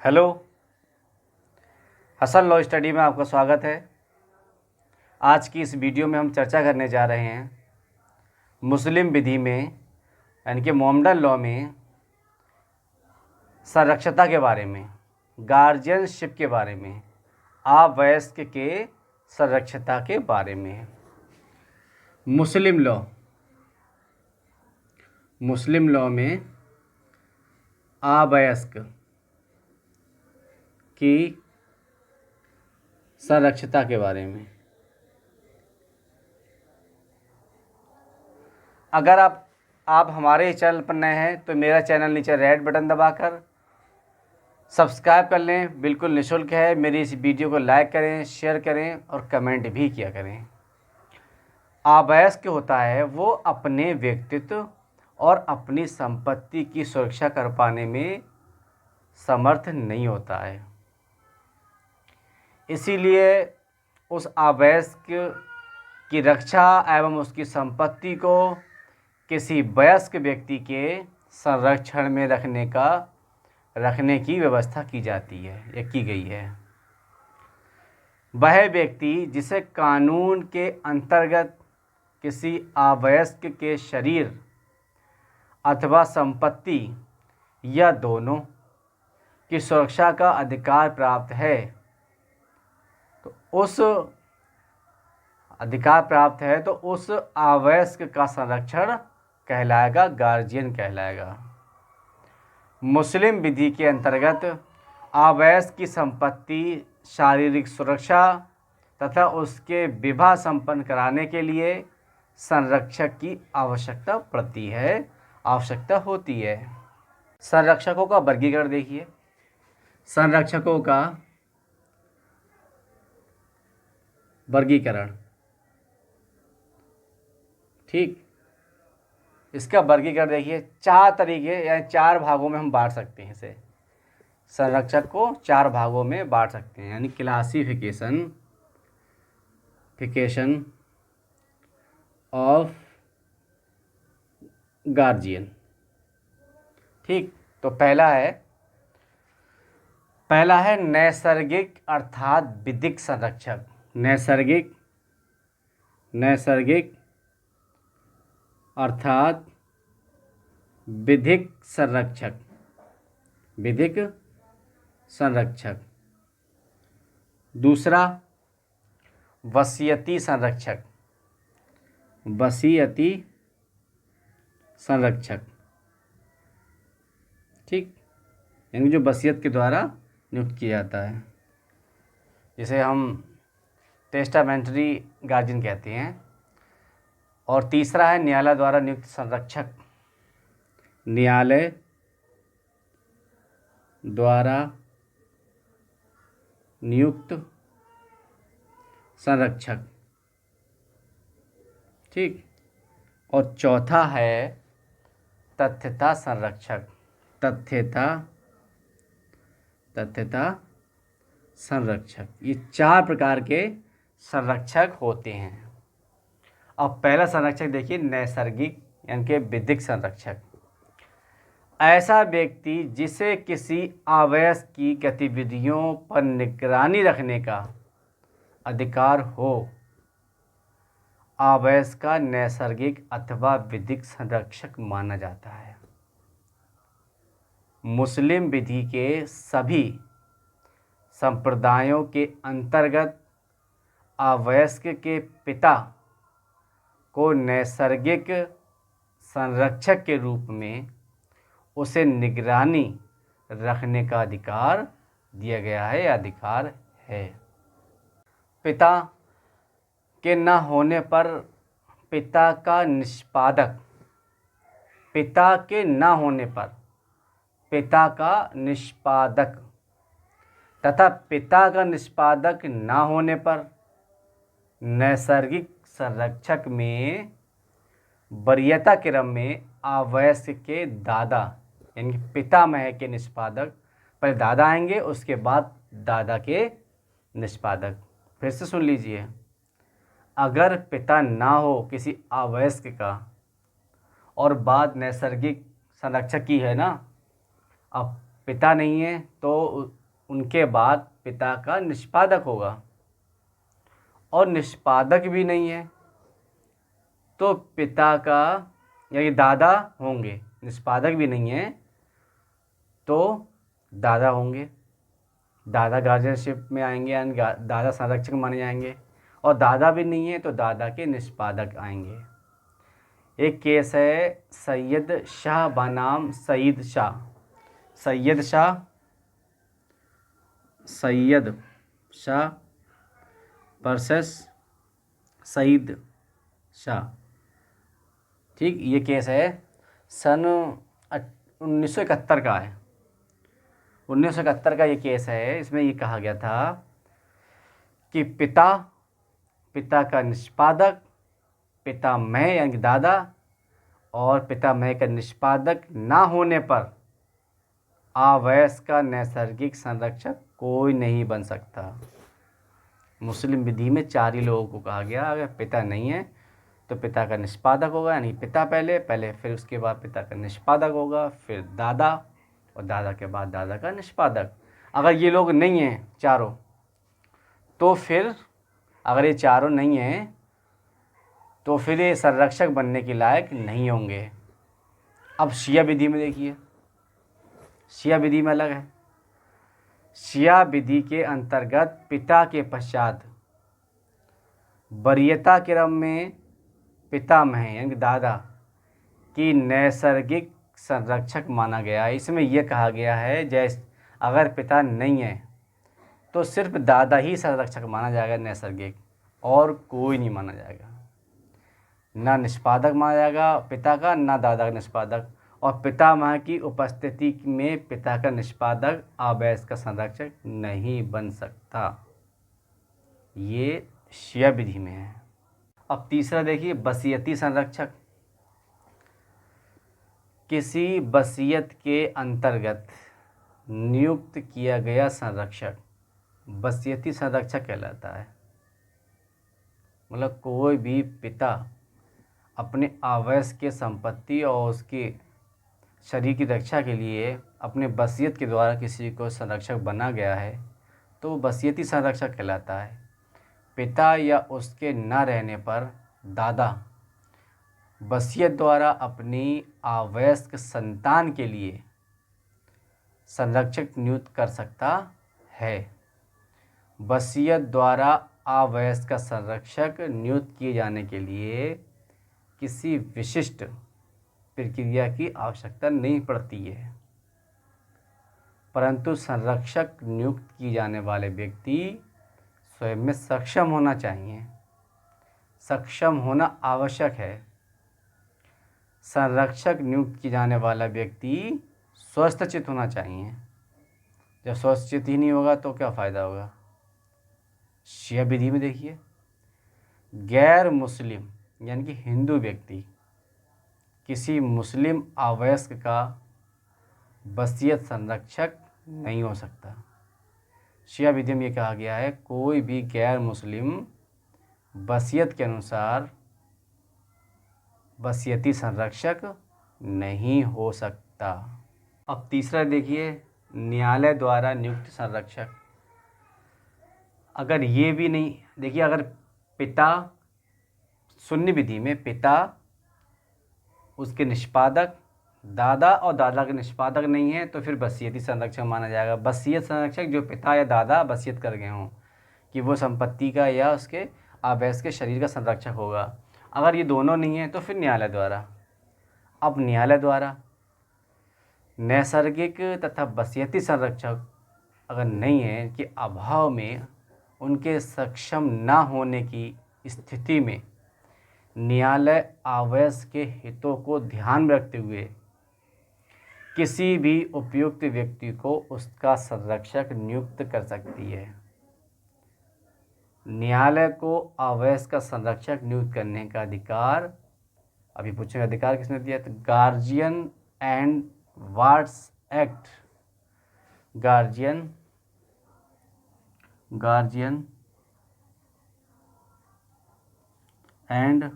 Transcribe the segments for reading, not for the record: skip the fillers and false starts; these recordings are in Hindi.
हेलो, हसन लॉ स्टडी में आपका स्वागत है। आज की इस वीडियो में हम चर्चा करने जा रहे हैं मुस्लिम विधि में यानी कि मोहम्मडन लॉ में संरक्षता के बारे में, गार्जियनशिप के बारे में, अवयस्क के संरक्षता के बारे में। मुस्लिम लॉ में अवयस्क की संरक्षता के बारे में। अगर आप हमारे चैनल पर नए हैं तो मेरा चैनल नीचे रेड बटन दबाकर सब्सक्राइब कर लें, बिल्कुल निःशुल्क है। मेरी इस वीडियो को लाइक करें, शेयर करें और कमेंट भी किया करें। अवयस्क होता है वो अपने व्यक्तित्व और अपनी संपत्ति की सुरक्षा कर पाने में समर्थ नहीं होता है, इसीलिए उस अवयस्क की रक्षा एवं उसकी संपत्ति को किसी वयस्क व्यक्ति के संरक्षण में रखने की व्यवस्था की जाती है या की गई है। वह व्यक्ति जिसे कानून के अंतर्गत किसी अवयस्क के शरीर अथवा संपत्ति या दोनों की सुरक्षा का अधिकार प्राप्त है, तो उस अवयस्क का संरक्षण कहलाएगा, गार्जियन कहलाएगा। मुस्लिम विधि के अंतर्गत अवयस्क की संपत्ति, शारीरिक सुरक्षा तथा उसके विवाह संपन्न कराने के लिए संरक्षक की आवश्यकता होती है। संरक्षकों का वर्गीकरण देखिए। संरक्षकों का वर्गीकरण, ठीक, इसका वर्गीकरण देखिए। 4 तरीके या 4 भागों में हम बांट सकते हैं इसे। संरक्षक को 4 भागों में बांट सकते हैं, यानी क्लासिफिकेशन ऑफ गार्जियन। ठीक, तो पहला है नैसर्गिक अर्थात विधिक संरक्षक। नैसर्गिक अर्थात विधिक संरक्षक। दूसरा वसीयती संरक्षक, ठीक, यानी जो वसीयत के द्वारा नियुक्त किया जाता है, जिसे हम टेस्टामेंटरी गार्जियन कहते हैं। और तीसरा है न्यायालय द्वारा नियुक्त संरक्षक। न्यायालय द्वारा नियुक्त संरक्षक, ठीक। और चौथा है तथ्यता संरक्षक। ये 4 प्रकार के संरक्षक होते हैं। अब पहला संरक्षक देखिए, नैसर्गिक यानी कि विधिक संरक्षक। ऐसा व्यक्ति जिसे किसी अवयस्क की गतिविधियों पर निगरानी रखने का अधिकार हो, अवयस्क का नैसर्गिक अथवा विधिक संरक्षक माना जाता है। मुस्लिम विधि के सभी संप्रदायों के अंतर्गत अवयस्क के पिता को नैसर्गिक संरक्षक के रूप में उसे निगरानी रखने का अधिकार दिया गया है या अधिकार है। पिता के न होने पर पिता का निष्पादक तथा पिता का निष्पादक न होने पर नैसर्गिक संरक्षक में वरीयता क्रम में अवयस्क के दादा यानी पितामह के निष्पादक, पहले दादा आएंगे उसके बाद दादा के निष्पादक। फिर से सुन लीजिए, अगर पिता ना हो किसी अवयस्क का और बात नैसर्गिक संरक्षक की है ना, अब पिता नहीं है तो उनके बाद पिता का निष्पादक होगा, और निष्पादक भी नहीं है तो पिता का यानी दादा होंगे। निष्पादक भी नहीं है तो दादा होंगे, दादा गार्जियनशिप में आएंगे, यानी दादा संरक्षक माने जाएंगे। और दादा भी नहीं है तो दादा के निष्पादक आएंगे। एक केस है सैयद शाह बनाम सईद शाह। सैयद शाह वर्सेस सईद शाह। ठीक, ये केस है सन 1971 का है। 1971 का ये केस है। इसमें ये कहा गया था कि पिता का निष्पादक, पितामह यानी दादा, और पितामह का निष्पादक ना होने पर अवयस्क का नैसर्गिक संरक्षक कोई नहीं बन सकता। मुस्लिम विधि में 4 ही लोगों को कहा गया, अगर पिता नहीं है तो पिता का निष्पादक होगा, यानी पिता पहले फिर उसके बाद पिता का निष्पादक होगा, फिर दादा, और दादा के बाद दादा का निष्पादक। अगर ये लोग नहीं हैं चारों, तो फिर अगर ये चारों नहीं हैं तो फिर ये संरक्षक बनने के लायक नहीं होंगे। अब शिया विधि में देखिए, शिया विधि में अलग है। शिया विधि के अंतर्गत पिता के पश्चात वरीयता क्रम में पितामह यानी दादा की नैसर्गिक संरक्षक माना गया है। इसमें यह कहा गया है जैसे अगर पिता नहीं है तो सिर्फ दादा ही संरक्षक माना जाएगा नैसर्गिक, और कोई नहीं माना जाएगा। ना निष्पादक माना जाएगा पिता का, ना दादा का निष्पादक, और पितामह की उपस्थिति में पिता का निष्पादक अवयस्क का संरक्षक नहीं बन सकता। ये शिया विधि में है। अब तीसरा देखिए, वसीयती संरक्षक। किसी वसीयत के अंतर्गत नियुक्त किया गया संरक्षक वसीयती संरक्षक कहलाता है। मतलब कोई भी पिता अपने अवयस्क के संपत्ति और उसके शरीर की रक्षा के लिए अपने वसीयत के द्वारा किसी को संरक्षक बना गया है तो वसीयती संरक्षक कहलाता है। पिता या उसके न रहने पर दादा वसीयत द्वारा अपनी अवयस्क संतान के लिए संरक्षक नियुक्त कर सकता है। वसीयत द्वारा अवयस्क का संरक्षक नियुक्त किए जाने के लिए किसी विशिष्ट प्रक्रिया की आवश्यकता नहीं पड़ती है, परंतु संरक्षक नियुक्त किए जाने वाले व्यक्ति स्वयं में सक्षम होना चाहिए। सक्षम होना आवश्यक है। संरक्षक नियुक्त किया जाने वाला व्यक्ति स्वस्थचित्त होना चाहिए। जब स्वस्थचित्त ही नहीं होगा तो क्या फ़ायदा होगा। शिया विधि में देखिए, गैर मुस्लिम यानी कि हिंदू व्यक्ति किसी मुस्लिम अवयस्क का वसीयत संरक्षक नहीं हो सकता। शिया विधि में ये कहा गया है कोई भी गैर मुस्लिम वसीयत के अनुसार वसीयती संरक्षक नहीं हो सकता। अब तीसरा देखिए, न्यायालय द्वारा नियुक्त संरक्षक। अगर ये भी नहीं, देखिए अगर पिता, सुन्नी विधि में पिता, उसके निष्पादक, दादा और दादा के निष्पादक नहीं है तो फिर वसीयती संरक्षक माना जाएगा। वसीयत संरक्षक जो पिता या दादा वसीयत कर गए हों कि वो संपत्ति का या उसके अवयस्क के शरीर का संरक्षक होगा। अगर ये दोनों नहीं है तो फिर न्यायालय द्वारा। अब न्यायालय द्वारा नैसर्गिक तथा वसीयती संरक्षक अगर नहीं है कि अभाव में उनके सक्षम ना होने की स्थिति में न्यायालय अवयस्क के हितों को ध्यान में रखते हुए किसी भी उपयुक्त व्यक्ति को उसका संरक्षक नियुक्त कर सकती है। न्यायालय को अवयस्क का संरक्षक नियुक्त करने का अधिकार, अभी पूछेंगे अधिकार किसने दिया, तो guardian and wards act, guardian and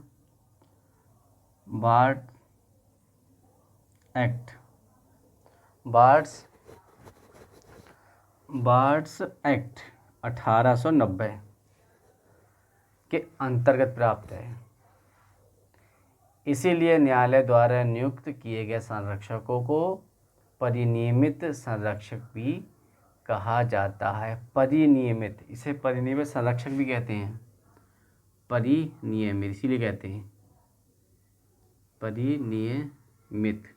ward act, wards wards act 1890 के अंतर्गत प्राप्त है। इसीलिए न्यायालय द्वारा नियुक्त किए गए संरक्षकों को परिनियमित संरक्षक भी कहा जाता है। परिनियमित, इसे परिनियमित संरक्षक भी कहते हैं। परिनियमित इसीलिए कहते हैं परिनियमित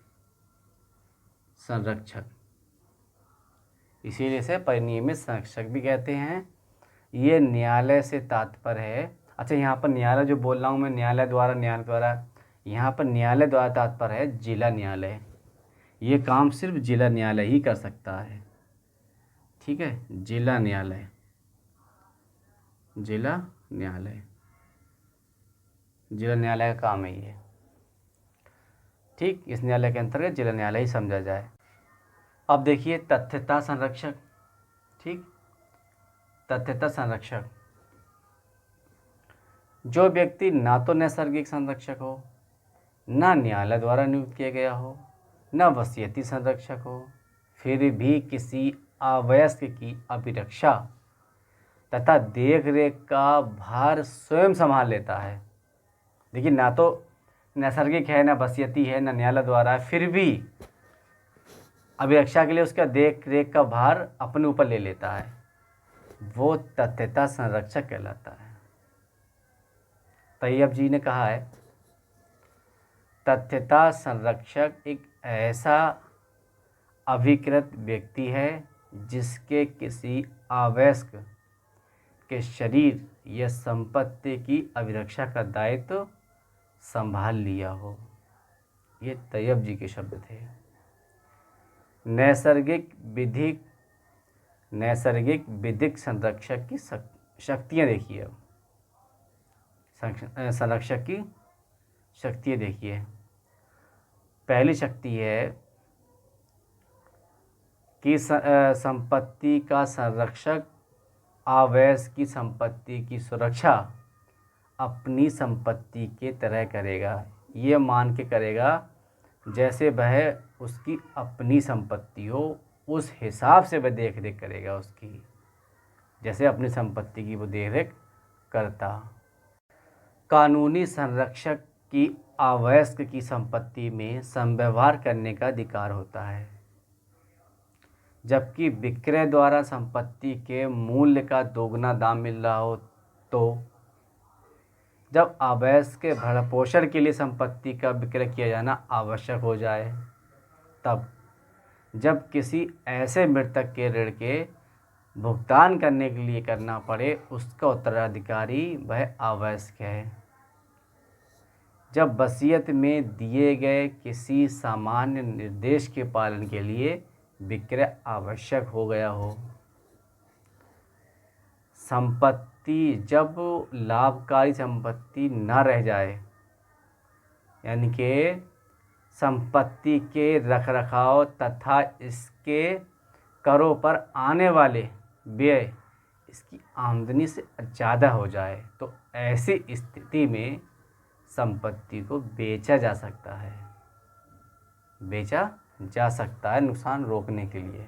संरक्षक, इसीलिए इसे परिनियमित संरक्षक भी कहते हैं। ये न्यायालय से तात्पर्य है। अच्छा, यहाँ पर न्यायालय जो बोल रहा हूँ मैं, न्यायालय द्वारा, यहाँ पर न्यायालय द्वारा तात्पर्य है जिला न्यायालय। ये काम सिर्फ जिला न्यायालय ही कर सकता है। ठीक है, जिला न्यायालय, जिला न्यायालय, जिला न्यायालय का काम है ये। ठीक, इस न्यायालय के अंतर्गत जिला न्यायालय ही समझा जाए। अब देखिए तथ्यता संरक्षक। ठीक, तथ्यता संरक्षक, जो व्यक्ति ना तो नैसर्गिक संरक्षक हो, ना न्यायालय द्वारा नियुक्त किया गया हो, न वसीयती संरक्षक हो, फिर भी किसी अवयस्क की अभिरक्षा तथा देख रेख का भार स्वयं संभाल लेता है। देखिए, ना तो नैसर्गिक है, ना वसीयती है, ना न्यायालय द्वारा है, फिर भी अभिरक्षा के लिए उसका देख रेख का भार अपने ऊपर ले लेता है, वो तथ्यता संरक्षक कहलाता है। तैयब जी ने कहा है, तथ्यता संरक्षक एक ऐसा अभिकृत व्यक्ति है जिसके किसी अवयस्क के शरीर या संपत्ति की अभिरक्षा का दायित्व संभाल लिया हो। ये तैयब जी के शब्द थे। नैसर्गिक विधिक संरक्षक की शक्तियाँ देखिए। संरक्षक की शक्तियाँ देखिए। पहली शक्ति है कि संपत्ति का संरक्षक अवयस्क की संपत्ति की सुरक्षा अपनी संपत्ति के तरह करेगा। ये मान के करेगा जैसे वह उसकी अपनी संपत्ति हो, उस हिसाब से वह देख रेख करेगा उसकी, जैसे अपनी संपत्ति की वो देख रेख करता। कानूनी संरक्षक की अवयस्क की संपत्ति में संव्यवहार करने का अधिकार होता है, जबकि विक्रय द्वारा संपत्ति के मूल्य का दोगुना दाम मिल रहा हो। तो जब अवयस्क के भरण-पोषण के लिए संपत्ति का विक्रय किया जाना आवश्यक हो जाए, तब जब किसी ऐसे मृतक के ऋण के भुगतान करने के लिए करना पड़े, उसका उत्तराधिकारी वह अवयस्क है। जब वसीयत में दिए गए किसी सामान्य निर्देश के पालन के लिए विक्रय आवश्यक हो गया हो। संपत्ति जब लाभकारी संपत्ति न रह जाए, यानी कि संपत्ति के रखरखाव तथा इसके करों पर आने वाले व्यय इसकी आमदनी से ज़्यादा हो जाए, तो ऐसी स्थिति में संपत्ति को बेचा जा सकता है। बेचा जा सकता है नुकसान रोकने के लिए।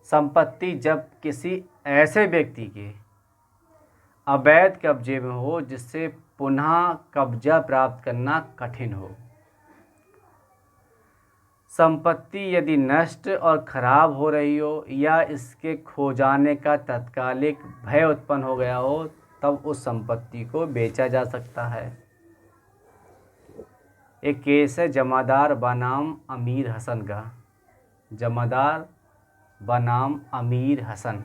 संपत्ति जब किसी ऐसे व्यक्ति के अवैध कब्जे में हो जिससे पुनः कब्जा प्राप्त करना कठिन हो। संपत्ति यदि नष्ट और खराब हो रही हो या इसके खो जाने का तात्कालिक भय उत्पन्न हो गया हो, तब उस संपत्ति को बेचा जा सकता है। एक केस है जमादार बनाम अमीर हसन का। जमादार बनाम अमीर हसन,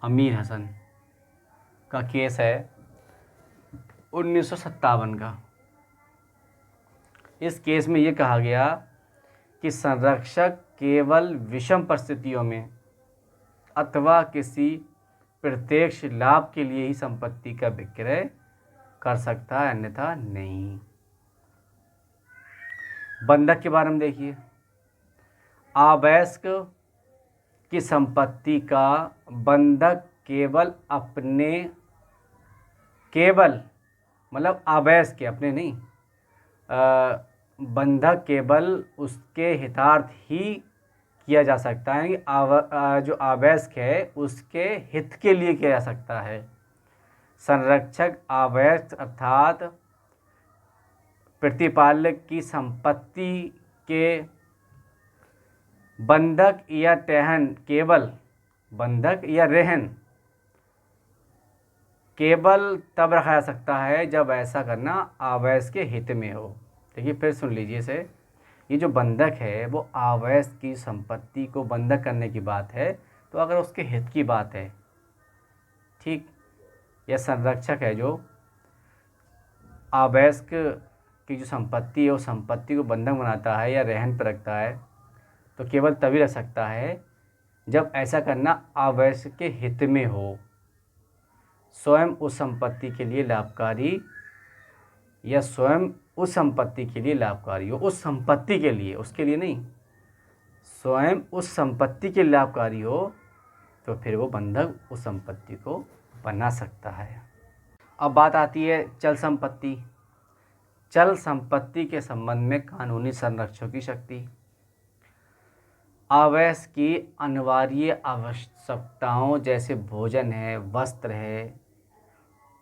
अमीर हसन का केस है 1957 का। इस केस में ये कहा गया कि संरक्षक केवल विषम परिस्थितियों में अथवा किसी प्रत्यक्ष लाभ के लिए ही संपत्ति का विक्रय कर सकता है, अन्यथा नहीं। बंधक के बारे में देखिए। अवयस्क की संपत्ति का बंधक केवल मतलब अवयस्क के, अपने नहीं, बंधक केवल उसके हितार्थ ही किया जा सकता है, कि जो आवश्यक है उसके हित के लिए किया जा सकता है। संरक्षक आवश्यक अर्थात प्रतिपालक की संपत्ति के बंधक या रहन केवल बंधक या रहन केवल तब रखा जा सकता है जब ऐसा करना आवश्यक के हित में हो। देखिए फिर सुन लीजिए इसे, ये जो बंधक है वो आवश्यक की संपत्ति को बंधक करने की बात है, तो अगर उसके हित की बात है, ठीक, या संरक्षक है जो आवश्यक की जो संपत्ति है उस संपत्ति को बंधक बनाता है या रहन पर रखता है, तो केवल तभी रख सकता है जब ऐसा करना आवश्यक के हित में हो, स्वयं उस संपत्ति के लिए लाभकारी या स्वयं उस संपत्ति के लिए लाभकारी हो, उस संपत्ति के लिए, उसके लिए नहीं, स्वयं उस संपत्ति के लाभकारी हो, तो फिर वो बंधक उस संपत्ति को बना सकता है। अब बात आती है चल संपत्ति। चल संपत्ति के संबंध में कानूनी संरक्षण की शक्ति। आवश्यक की अनिवार्य आवश्यकताओं जैसे भोजन है, वस्त्र है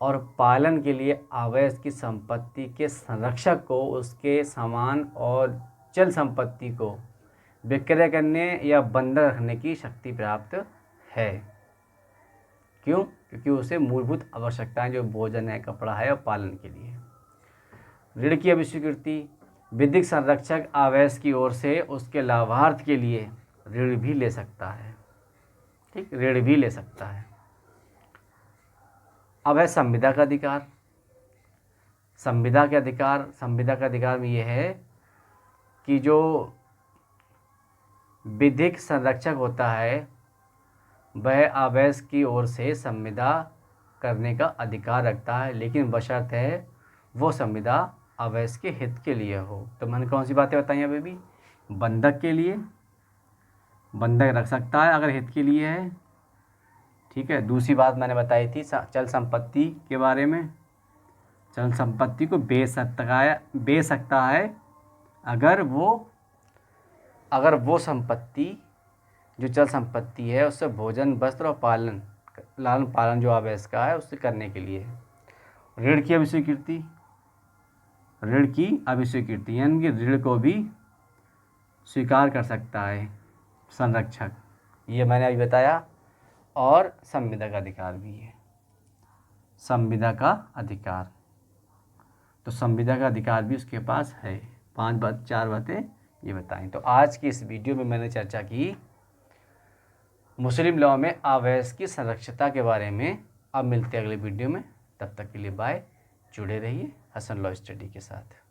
और पालन के लिए आवश्यक की संपत्ति के संरक्षक को उसके सामान और चल संपत्ति को विक्रय करने या बंधक रखने की शक्ति प्राप्त है। क्यों? क्योंकि उसे मूलभूत आवश्यकताएं जो भोजन है, कपड़ा है और पालन के लिए। ऋण की अभिस्वीकृति। विधिक संरक्षक आवश्यक की ओर से उसके लाभार्थ के लिए ऋण भी ले सकता है, ठीक, ऋण भी ले सकता है। अब है संविदा का अधिकार। संविदा का अधिकार में यह है कि जो विधिक संरक्षक होता है वह आवश्यक की ओर से संविदा करने का अधिकार रखता है, लेकिन बशर्त है वो संविदा आवश्यक के हित के लिए हो। तो मैंने कौन सी बातें बताई अभी भी? बंधक के लिए बंधक रख सकता है अगर हित के लिए है, ठीक है। दूसरी बात मैंने बताई थी चल संपत्ति के बारे में, चल संपत्ति को बेच सकता है अगर वो संपत्ति जो चल संपत्ति है उससे भोजन, वस्त्र और लालन पालन जो आवश्यक का है उससे करने के लिए। ऋण की अभिस्वीकृति यानी कि ऋण को भी स्वीकार कर सकता है संरक्षक, ये मैंने अभी बताया। और संविदा का अधिकार भी है, संविदा का अधिकार, तो संविदा का अधिकार भी उसके पास है। 4 बातें ये बताएं। तो आज की इस वीडियो में मैंने चर्चा की मुस्लिम लॉ में आवश्यक की संरक्षिता के बारे में। अब मिलते हैं अगले वीडियो में, तब तक के लिए बाय। जुड़े रहिए हसन लॉ स्टडी के साथ।